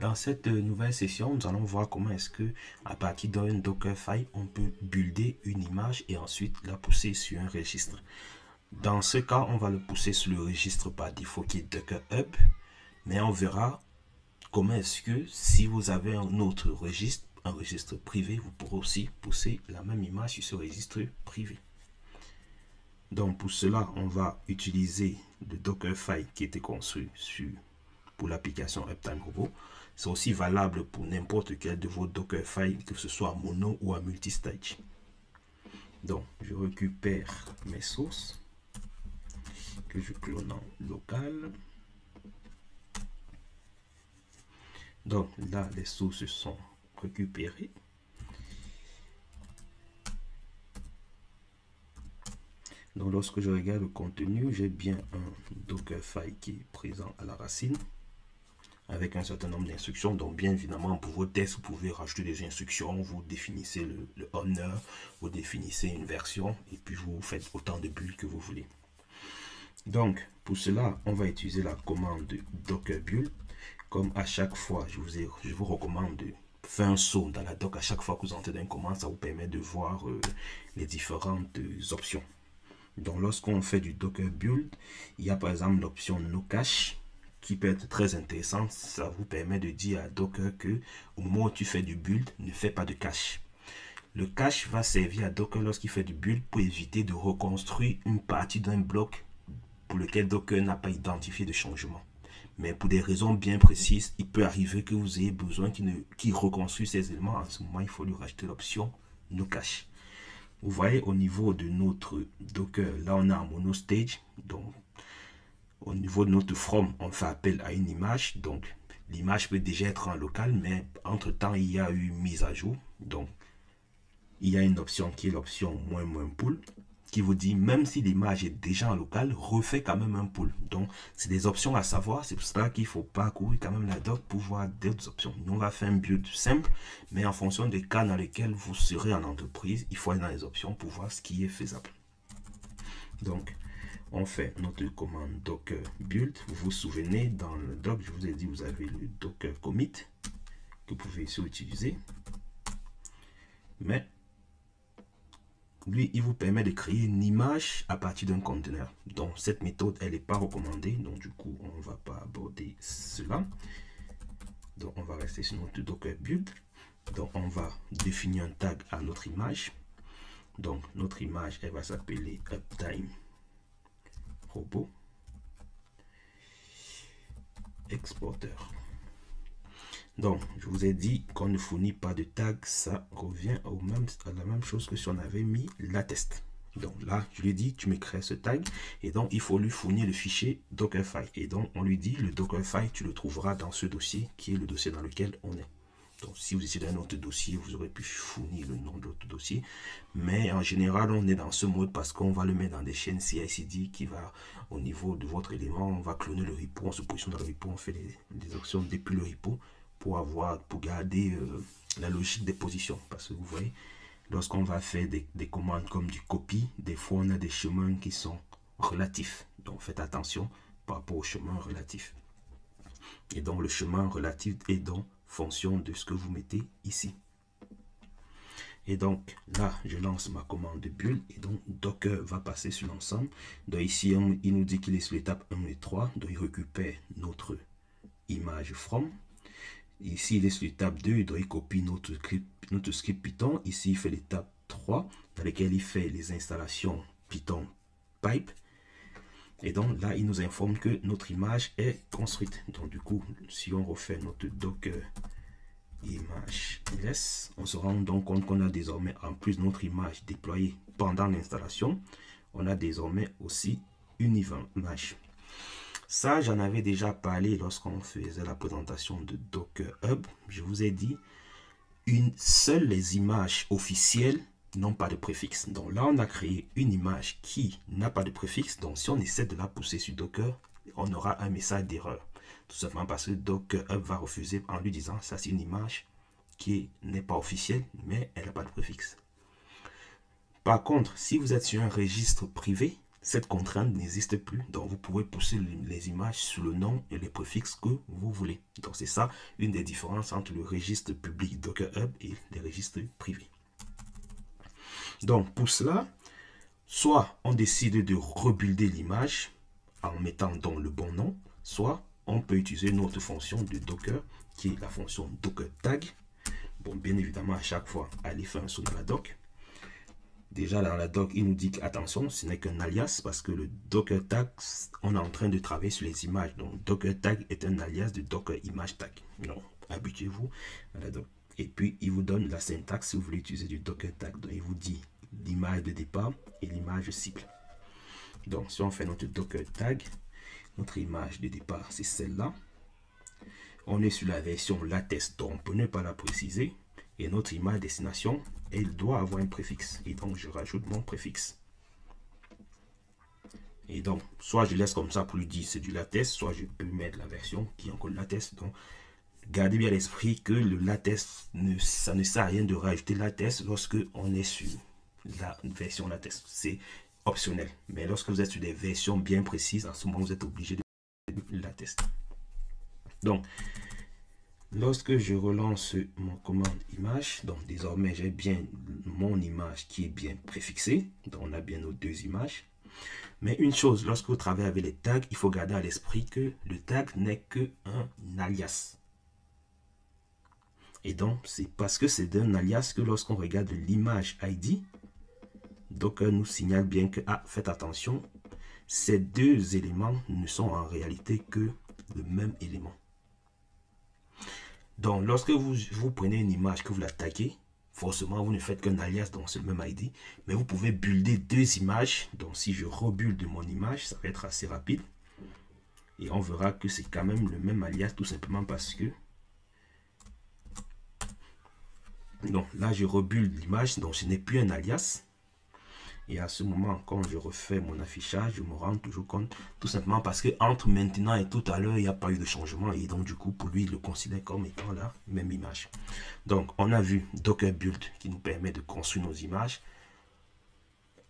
Dans cette nouvelle session, nous allons voir comment est-ce que, à partir d'un Dockerfile, on peut builder une image et ensuite la pousser sur un registre. Dans ce cas, on va le pousser sur le registre par défaut qui est Docker Hub, mais on verra comment est-ce que, si vous avez un autre registre, un registre privé, vous pourrez aussi pousser la même image sur ce registre privé. Donc pour cela, on va utiliser le Dockerfile qui était construit pour l'application Uptime Robot. C'est aussi valable pour n'importe quel de vos Dockerfiles, que ce soit mono ou à multistage. Donc je récupère mes sources que je clone en local. Donc là, les sources sont récupérées. Donc lorsque je regarde le contenu, j'ai bien un Dockerfile qui est présent à la racine avec un certain nombre d'instructions. Donc bien évidemment, pour vos tests, vous pouvez rajouter des instructions, vous définissez le owner, vous définissez une version et puis vous faites autant de bulles que vous voulez. Donc pour cela, on va utiliser la commande docker build. Comme à chaque fois, je vous recommande de faire un saut dans la doc à chaque fois que vous entrez dans une commande. Ça vous permet de voir les différentes options. Donc lorsqu'on fait du docker build, il y a par exemple l'option no cache qui peut être très intéressante. Ça vous permet de dire à Docker que au moment où tu fais du build, ne fais pas de cache. Le cache va servir à Docker lorsqu'il fait du build pour éviter de reconstruire une partie d'un bloc pour lequel Docker n'a pas identifié de changement. Mais pour des raisons bien précises, il peut arriver que vous ayez besoin qu'il reconstruise ces éléments. En ce moment, il faut lui rajouter l'option no cache. Vous voyez au niveau de notre Docker, là on a un monostage. Donc au niveau de notre from, on fait appel à une image. Donc l'image peut déjà être en local, mais entre temps il y a eu mise à jour. Donc il y a une option qui est l'option - pool qui vous dit même si l'image est déjà en local, refait quand même un pool. Donc c'est des options à savoir. C'est pour cela qu'il ne faut pas courir quand même la doc pour voir d'autres options. Nous on va faire un build simple, mais en fonction des cas dans lesquels vous serez en entreprise, il faut aller dans les options pour voir ce qui est faisable. Donc on fait notre commande docker build. Vous vous souvenez, dans le doc, je vous ai dit, vous avez le docker commit que vous pouvez aussi utiliser. Mais lui, il vous permet de créer une image à partir d'un conteneur. Donc cette méthode, elle n'est pas recommandée. Donc du coup, on ne va pas aborder cela. Donc on va rester sur notre docker build. Donc on va définir un tag à notre image. Donc notre image, elle va s'appeler Uptime Robot Exporter. Donc je vous ai dit qu'on ne fournit pas de tag, ça revient à la même chose que si on avait mis la test. Donc là je lui dis tu me crées ce tag et donc il faut lui fournir le fichier Dockerfile et donc on lui dit le Dockerfile tu le trouveras dans ce dossier qui est le dossier dans lequel on est. Donc si vous étiez dans un autre dossier, vous aurez pu fournir le nom de l'autre dossier. Mais en général, on est dans ce mode parce qu'on va le mettre dans des chaînes CI/CD qui va au niveau de votre élément. On va cloner le repo, on se positionne dans le repo, on fait des actions depuis le repo pour garder la logique des positions. Parce que vous voyez, lorsqu'on va faire des commandes comme du copy, des fois on a des chemins qui sont relatifs. Donc faites attention par rapport au chemin relatif. Et donc le chemin relatif est donc fonction de ce que vous mettez ici. Et donc là je lance ma commande de build et donc Docker va passer sur l'ensemble. Donc ici il nous dit qu'il est sur l'étape 1 et 3, donc il récupère notre image from. Ici il est sur l'étape 2, donc il copie notre script Python. Ici il fait l'étape 3 dans laquelle il fait les installations Python pipe. Et donc là, il nous informe que notre image est construite. Donc du coup, si on refait notre docker image ls, on se rend donc compte qu'on a désormais, en plus de notre image déployée pendant l'installation, on a désormais aussi une image. Ça, j'en avais déjà parlé lorsqu'on faisait la présentation de Docker Hub. Je vous ai dit, seules les images officielles n'ont pas de préfixe. Donc là, on a créé une image qui n'a pas de préfixe. Donc si on essaie de la pousser sur Docker, on aura un message d'erreur. Tout simplement parce que Docker Hub va refuser en lui disant ça c'est une image qui n'est pas officielle, mais elle n'a pas de préfixe. Par contre, si vous êtes sur un registre privé, cette contrainte n'existe plus. Donc, vous pouvez pousser les images sous le nom et les préfixes que vous voulez. Donc, c'est ça une des différences entre le registre public Docker Hub et les registres privés. Donc, pour cela, soit on décide de rebuilder l'image en mettant donc le bon nom, soit on peut utiliser une autre fonction de Docker qui est la fonction Docker Tag. Bon, bien évidemment, à chaque fois, allez faire un saut dans la doc. Déjà, dans la doc, il nous dit qu'attention, ce n'est qu'un alias parce que le Docker Tag, on est en train de travailler sur les images. Donc, Docker Tag est un alias de Docker Image Tag. Donc, habituez-vous à la doc. Et puis, il vous donne la syntaxe si vous voulez utiliser du Docker Tag. Donc, il vous dit l'image de départ et l'image cible. Donc, si on fait notre Docker Tag, notre image de départ, c'est celle-là. On est sur la version latest, donc on peut ne pas la préciser. Et notre image destination, elle doit avoir un préfixe. Et donc, je rajoute mon préfixe. Et donc, soit je laisse comme ça pour lui dire c'est du latest, soit je peux mettre la version qui est encore latest. Donc, gardez bien à l'esprit que le latest, ça ne sert à rien de rajouter latest lorsque on est sur la version latest. C'est optionnel. Mais lorsque vous êtes sur des versions bien précises, en ce moment, vous êtes obligé de latest. Donc, lorsque je relance mon commande image, donc désormais j'ai bien mon image qui est bien préfixée. Donc on a bien nos deux images. Mais une chose, lorsque vous travaillez avec les tags, il faut garder à l'esprit que le tag n'est qu'un alias. Et donc c'est parce que c'est un alias que lorsqu'on regarde l'image ID, Docker nous signale bien que, faites attention, ces deux éléments ne sont en réalité que le même élément. Donc, lorsque vous prenez une image que vous l'attaquez, forcément, vous ne faites qu'un alias dans ce même ID. Mais vous pouvez builder deux images. Donc, si je rebuild mon image, ça va être assez rapide. Et on verra que c'est quand même le même alias, tout simplement parce que... Donc, là, je rebuild l'image. Donc, ce n'est plus un alias. Et à ce moment, quand je refais mon affichage, je me rends toujours compte, tout simplement parce que entre maintenant et tout à l'heure, il n'y a pas eu de changement. Et donc, du coup, pour lui, il le considère comme étant la même image. Donc, on a vu Docker Build qui nous permet de construire nos images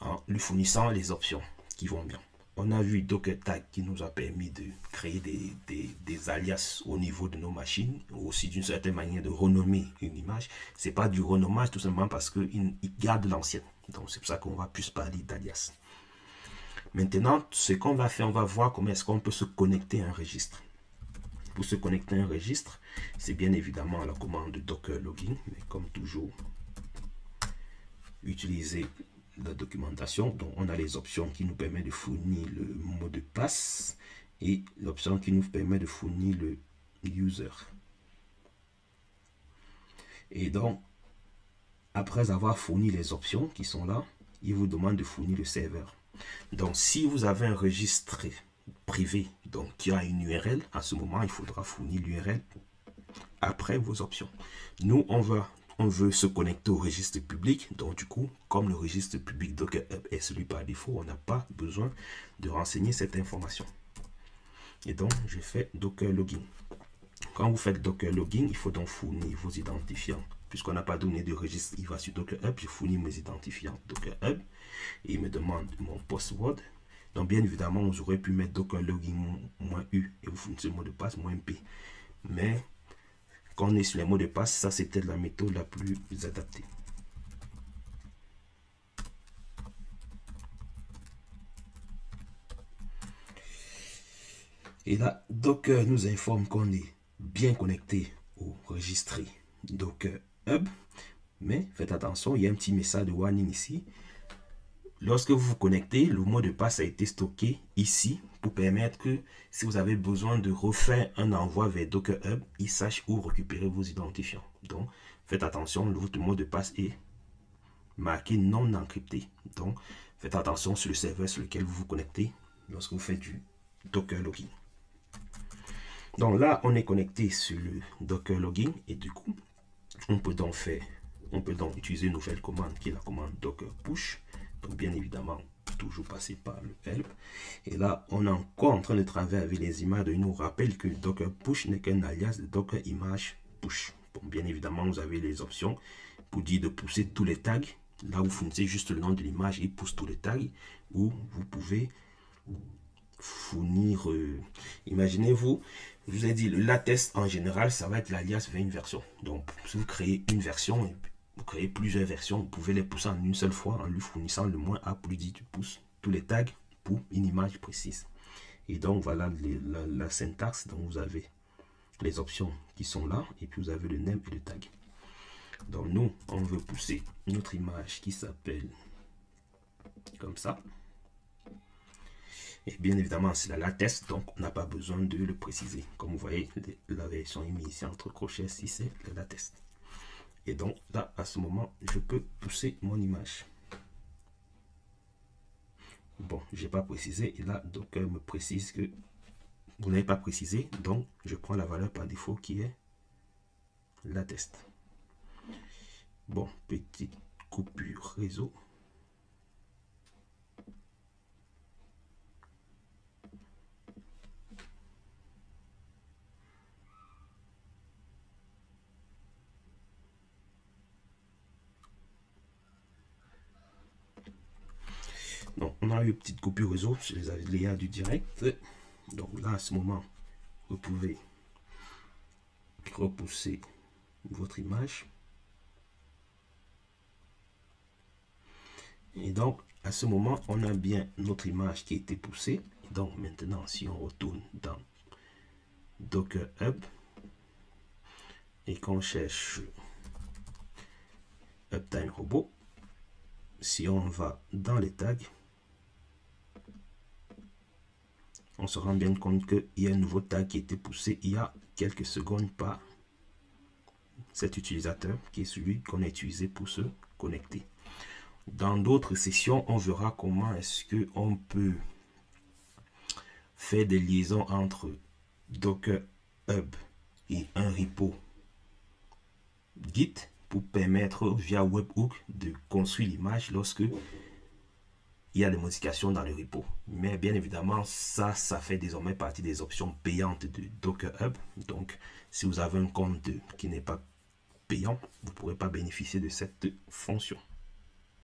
en lui fournissant les options qui vont bien. On a vu Docker Tag qui nous a permis de créer des alias au niveau de nos machines, aussi d'une certaine manière de renommer une image. Ce n'est pas du renommage tout simplement parce qu'il garde l'ancienne. Donc c'est pour ça qu'on va plus parler d'alias. Maintenant, ce qu'on va faire, on va voir comment est-ce qu'on peut se connecter à un registre. Pour se connecter à un registre, c'est bien évidemment la commande Docker Login, mais comme toujours, utiliser la documentation. Donc on a les options qui nous permettent de fournir le mot de passe et l'option qui nous permet de fournir le user. Et donc, après avoir fourni les options qui sont là, il vous demande de fournir le serveur. Donc, si vous avez un registre privé donc qui a une URL, à ce moment, il faudra fournir l'URL après vos options. Nous, on veut se connecter au registre public. Donc, du coup, comme le registre public Docker Hub est celui par défaut, on n'a pas besoin de renseigner cette information. Et donc, je fais Docker Login. Quand vous faites Docker Login, il faut donc fournir vos identifiants. Puisqu'on n'a pas donné de registre, il va sur Docker Hub, je fournis mes identifiants Docker Hub et il me demande mon password. Donc bien évidemment, vous aurez pu mettre Docker Login -U et vous fournissez le mot de passe -P. Mais quand on est sur les mots de passe, ça c'est peut-être la méthode la plus adaptée. Et là, Docker nous informe qu'on est bien connecté au registre Docker Hub, mais faites attention, il y a un petit message de warning ici. Lorsque vous vous connectez, le mot de passe a été stocké ici pour permettre que si vous avez besoin de refaire un envoi vers Docker Hub, il sache où récupérer vos identifiants. Donc, faites attention, votre mot de passe est marqué non encrypté. Donc, faites attention sur le serveur sur lequel vous vous connectez lorsque vous faites du Docker Login. Donc là, on est connecté sur le Docker Login et du coup, on peut donc utiliser une nouvelle commande qui est la commande Docker Push. Donc bien évidemment, toujours passer par le help. Et là, on est encore en train de travailler avec les images. Il nous rappelle que Docker Push n'est qu'un alias de Docker Image Push. Bon, bien évidemment, vous avez les options pour dire de pousser tous les tags Là, vous fournissez juste le nom de l'image, il pousse tous les tags. Ou vous pouvez fournir, imaginez-vous, je vous ai dit, le latest en général, ça va être l'alias vers une version. Donc, si vous créez une version, vous créez plusieurs versions, vous pouvez les pousser en une seule fois en lui fournissant le -a plus dit, tu pousses tous les tags pour une image précise. Et donc, voilà la syntaxe. Donc, vous avez les options qui sont là, et puis vous avez le name et le tag. Donc, nous, on veut pousser notre image qui s'appelle comme ça. Et bien évidemment, c'est la latest, donc on n'a pas besoin de le préciser. Comme vous voyez, la version est mise ici entre crochets, si c'est la latest. Et donc là, à ce moment, je peux pousser mon image. Bon, je n'ai pas précisé, et là, Docker me précise que vous n'avez pas précisé, donc je prends la valeur par défaut qui est latest. Bon, petite coupure réseau. Donc, on a eu une petite coupure réseau sur les aléas du direct. Donc là, à ce moment, vous pouvez repousser votre image. Et donc, à ce moment, on a bien notre image qui a été poussée. Donc maintenant, si on retourne dans Docker Hub et qu'on cherche Uptime Robot, si on va dans les tags, on se rend bien compte qu'il y a un nouveau tag qui a été poussé il y a quelques secondes par cet utilisateur, qui est celui qu'on a utilisé pour se connecter. Dans d'autres sessions, on verra comment est-ce qu'on peut faire des liaisons entre Docker Hub et un repo Git pour permettre via webhook de construire l'image lorsque il y a des modifications dans le repo. Mais bien évidemment, ça fait désormais partie des options payantes de Docker Hub. Donc, si vous avez un compte qui n'est pas payant, vous ne pourrez pas bénéficier de cette fonction.